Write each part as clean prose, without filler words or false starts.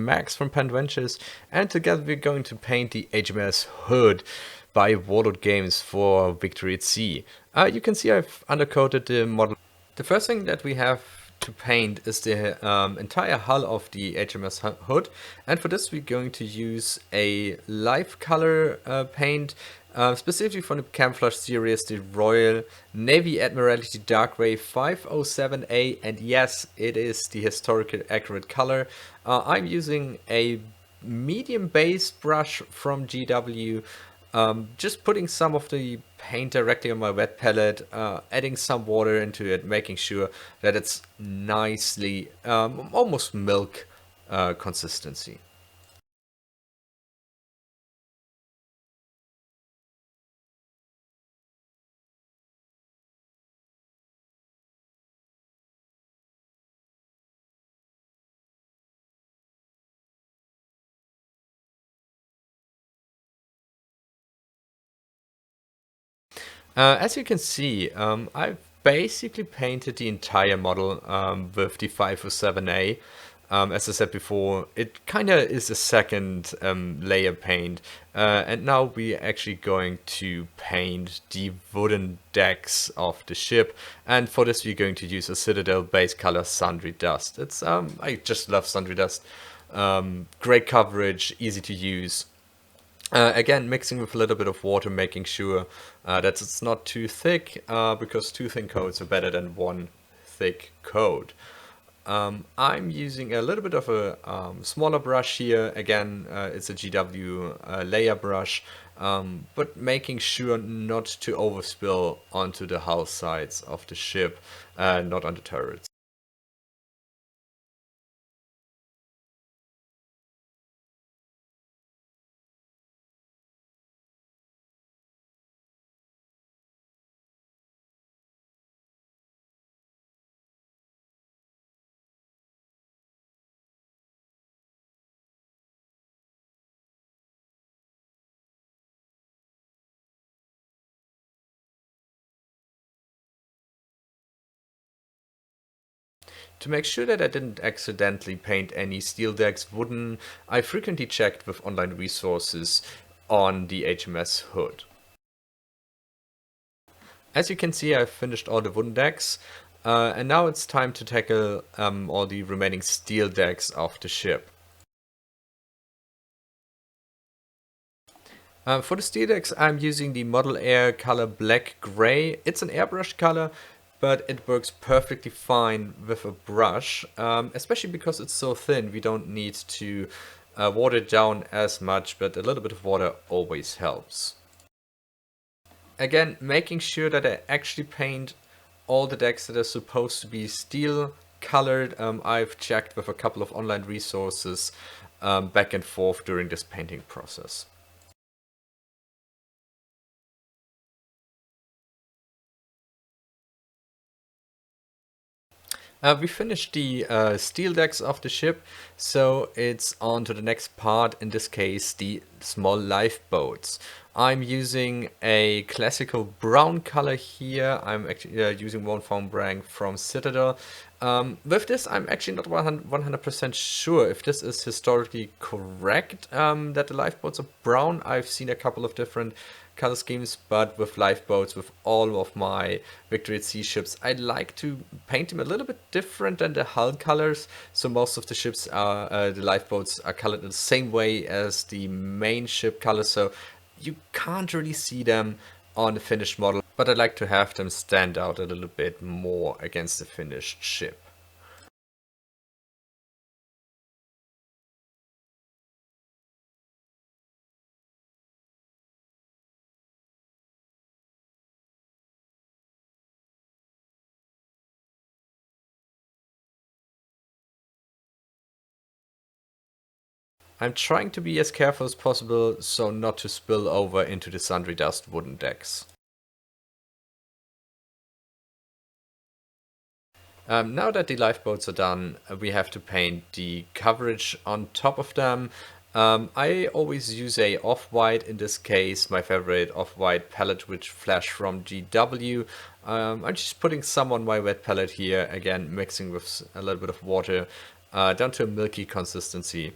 Max from Penventures, and together we're going to paint the HMS Hood by Warlord Games for Victory at Sea. You can see I've undercoated the model. The first thing that we have to paint is the entire hull of the HMS Hood, and for this we're going to use a live color paint, specifically from the camouflage series, the Royal Navy Admiralty Dark Grey 507A, and yes, it is the historical accurate color. I'm using a medium base brush from GW, just putting some of the paint directly on my wet palette, adding some water into it, making sure that it's nicely, almost milk consistency. As you can see, I've basically painted the entire model with the 507A. As I said before, it kind of is a second layer paint. And now we're actually going to paint the wooden decks of the ship. And for this, we're going to use a Citadel base color Sundry Dust. It's I just love Sundry Dust. Great coverage, easy to use. Again, mixing with a little bit of water, making sure that it's not too thick, because two thin coats are better than one thick coat. I'm using a little bit of a smaller brush here. Again, it's a GW layer brush, but making sure not to overspill onto the hull sides of the ship, not on the turrets. To make sure that I didn't accidentally paint any steel decks wooden, I frequently checked with online resources on the HMS Hood. As you can see, I've finished all the wooden decks, and now it's time to tackle all the remaining steel decks of the ship. For the steel decks, I'm using the Model Air color Black Gray. It's an airbrush color, but it works perfectly fine with a brush, especially because it's so thin. We don't need to water it down as much, but a little bit of water always helps. Again, making sure that I actually paint all the decks that are supposed to be steel colored. I've checked with a couple of online resources back and forth during this painting process. We finished the steel decks of the ship, so it's on to the next part, in this case the small lifeboats. I'm using a classical brown color here. I'm actually using one foam brand from Citadel. With this, I'm actually not 100% sure if this is historically correct, that the lifeboats are brown. I've seen a couple of different color schemes, but with lifeboats, with all of my Victory at Sea ships, I like to paint them a little bit different than the hull colors. So most of the ships are, the lifeboats are colored in the same way as the main ship color, so you can't really see them on the finished model, but I like to have them stand out a little bit more against the finished ship. I'm trying to be as careful as possible so not to spill over into the Sundry Dust wooden decks. Now that the lifeboats are done, we have to paint the coverage on top of them. I always use a off-white, in this case my favorite off-white palette with Flash from GW. I'm just putting some on my wet palette here, again mixing with a little bit of water down to a milky consistency.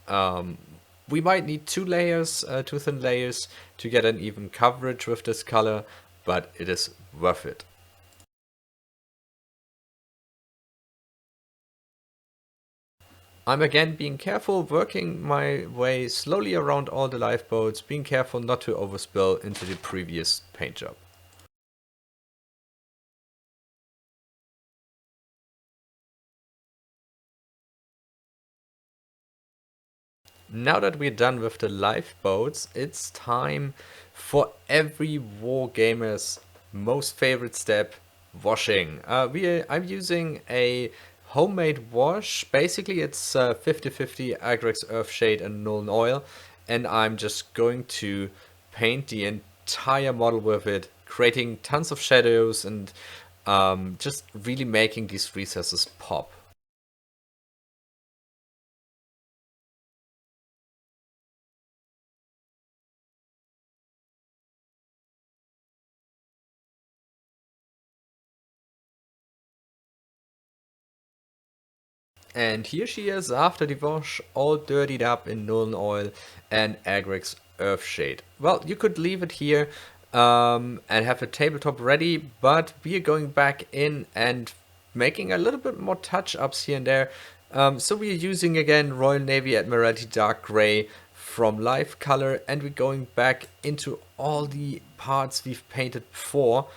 We might need two layers, two thin layers, to get an even coverage with this color, but it is worth it. I'm again being careful, working my way slowly around all the lifeboats, being careful not to overspill into the previous paint job. Now that we're done with the lifeboats, it's time for every war gamer's most favorite step, washing. I'm using a homemade wash. Basically, it's 50-50 Agrex Earthshade and Nuln Oil, and I'm just going to paint the entire model with it, creating tons of shadows and just really making these recesses pop. And here she is after the wash, all dirtied up in Nuln Oil and Agrex Earthshade. Well, you could leave it here and have the tabletop ready, but we are going back in and making a little bit more touch-ups here and there. So we are using again Royal Navy Admiralty Dark Grey from Live Color, and we're going back into all the parts we've painted before.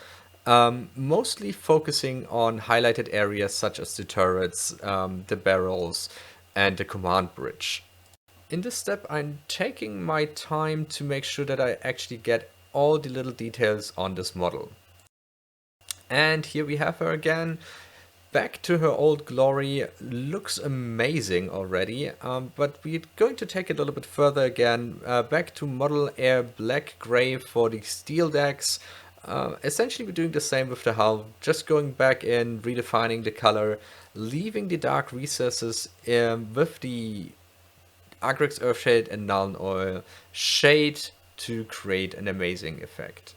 Mostly focusing on highlighted areas such as the turrets, the barrels, and the command bridge. In this step, I'm taking my time to make sure that I actually get all the little details on this model. And here we have her again, back to her old glory. Looks amazing already, but we're going to take it a little bit further again, back to Model Air Black Grey for the steel decks. Essentially we're doing the same with the hull, just going back in, redefining the color, leaving the dark recesses with the Agrex Earthshade and Nuln Oil shade to create an amazing effect.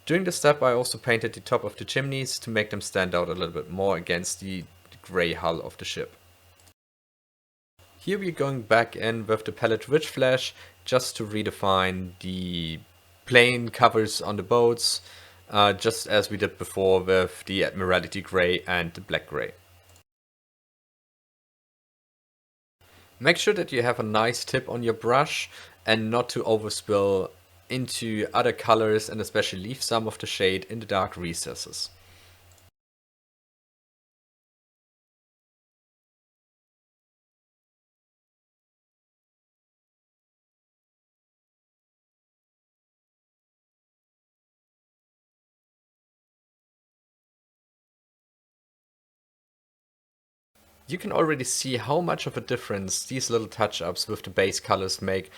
During the step I also painted the top of the chimneys to make them stand out a little bit more against the grey hull of the ship. Here we're going back in with the palette Ridge Flash just to redefine the plain covers on the boats, just as we did before with the Admiralty Grey and the Black Grey. Make sure that you have a nice tip on your brush and not to overspill into other colors, and especially leave some of the shade in the dark recesses. You can already see how much of a difference these little touch-ups with the base colors make.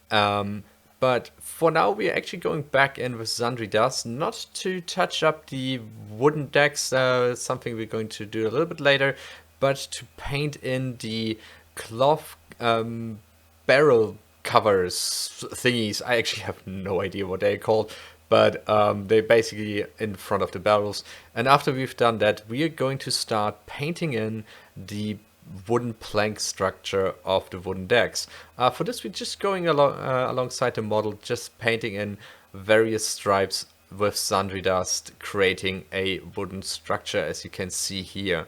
But for now, we are actually going back in with Sundry Dust, not to touch up the wooden decks, something we're going to do a little bit later, but to paint in the cloth barrel covers thingies. I actually have no idea what they're called, but they're basically in front of the barrels. And after we've done that, we are going to start painting in the wooden plank structure of the wooden decks. For this, we're just going alongside the model, just painting in various stripes with Sundry Dust, creating a wooden structure, as you can see here.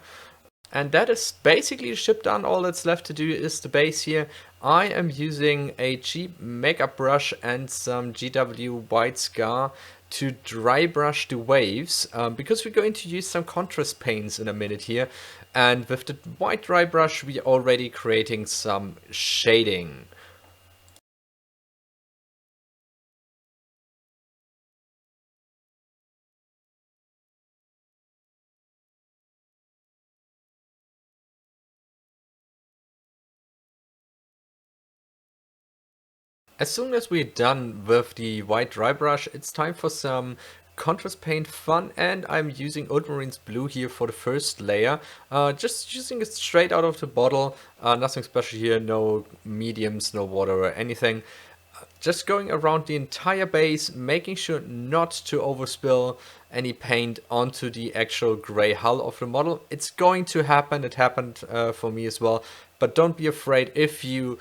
And that is basically the ship done. All that's left to do is the base here. I am using a cheap makeup brush and some GW White Scar to dry brush the waves, because we're going to use some contrast paints in a minute here. And with the white dry brush, we're already creating some shading. As soon as we're done with the white dry brush, it's time for some contrast paint fun, and I'm using Ultramarines Blue here for the first layer. Just using it straight out of the bottle, nothing special here, no mediums, no water or anything. Just going around the entire base, making sure not to overspill, any paint onto the actual gray hull of the model. It's going to happen. It happened for me as well. But don't be afraid if you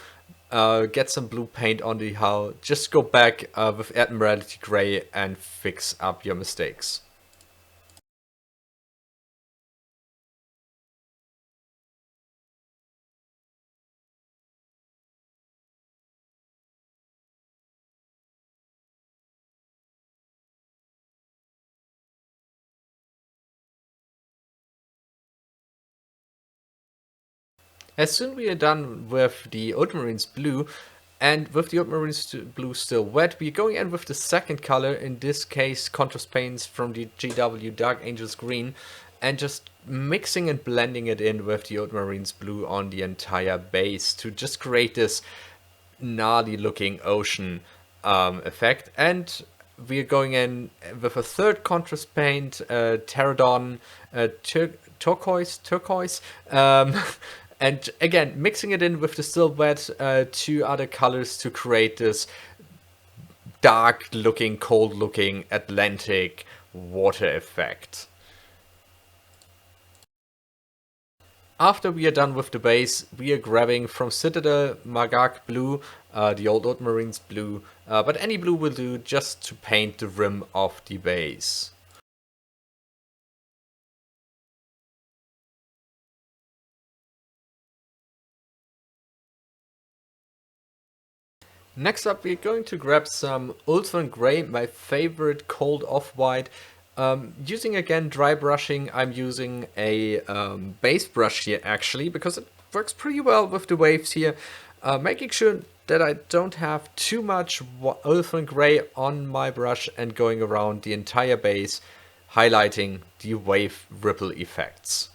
get some blue paint on the hull. Just go back with Admiralty Gray and fix up your mistakes. As soon as we are done with the Ultramarines blue, and with the Ultramarines blue still wet, we're going in with the second color, in this case contrast paints from the GW Dark Angels green, and just mixing and blending it in with the Ultramarines blue on the entire base to just create this gnarly looking ocean effect. And we're going in with a third contrast paint, Pterodon turquoise, and again mixing it in with the still wet two other colors to create this dark looking, cold looking Atlantic water effect. After we are done with the base, we are grabbing from Citadel Magak blue, the old Ultramarines blue, but any blue will do, just to paint the rim of the base. Next up, we're going to grab some Ultron Gray, my favorite cold off-white. Using again dry brushing, I'm using a base brush here actually, because it works pretty well with the waves here. Making sure that I don't have too much Ultron Gray on my brush and going around the entire base, highlighting the wave ripple effects.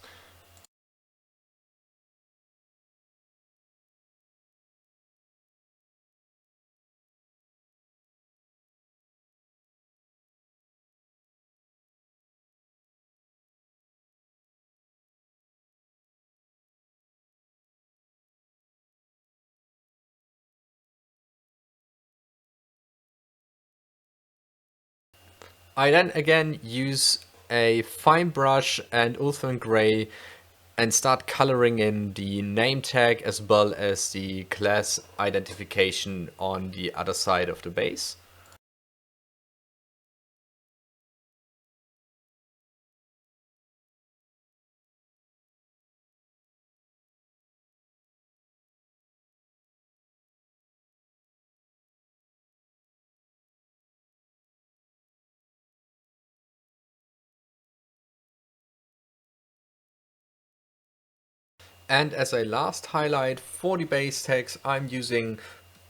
I then again use a fine brush and Ultron Gray and start coloring in the name tag as well as the class identification on the other side of the base. And as a last highlight for the base text, I'm using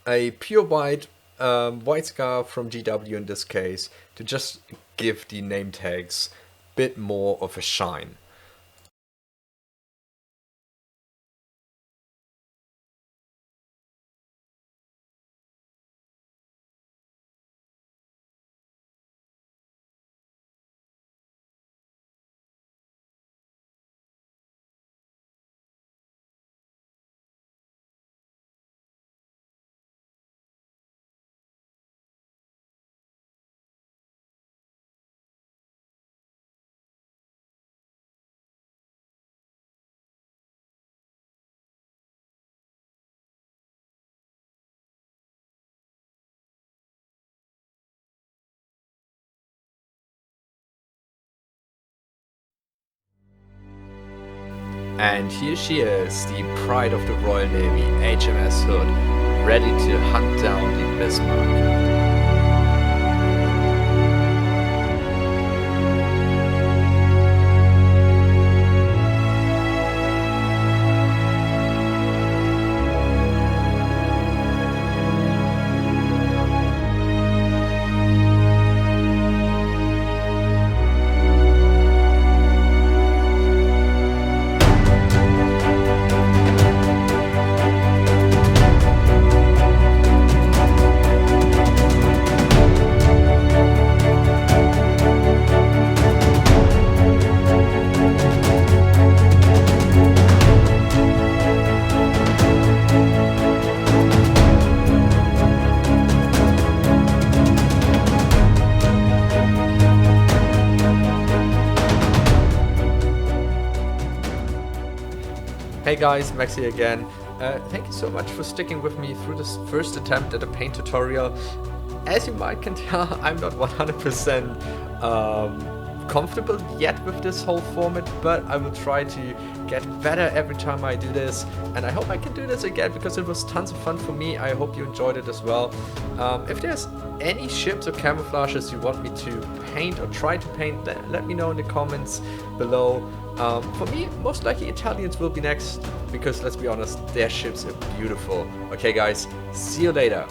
a pure white, white scarf from GW in this case, to just give the name tags a bit more of a shine. And here she is, the pride of the Royal Navy, HMS Hood, ready to hunt down the Bismarck. Hey guys, Max here again. Thank you so much for sticking with me through this first attempt at a paint tutorial. As you might can tell, I'm not 100% comfortable yet with this whole format, but I will try to get better every time I do this, and I hope I can do this again because it was tons of fun for me. I hope you enjoyed it as well. If there's any ships or camouflages you want me to paint or try to paint, let me know in the comments below. For me, most likely Italians will be next, because let's be honest, their ships are beautiful. Okay guys, see you later.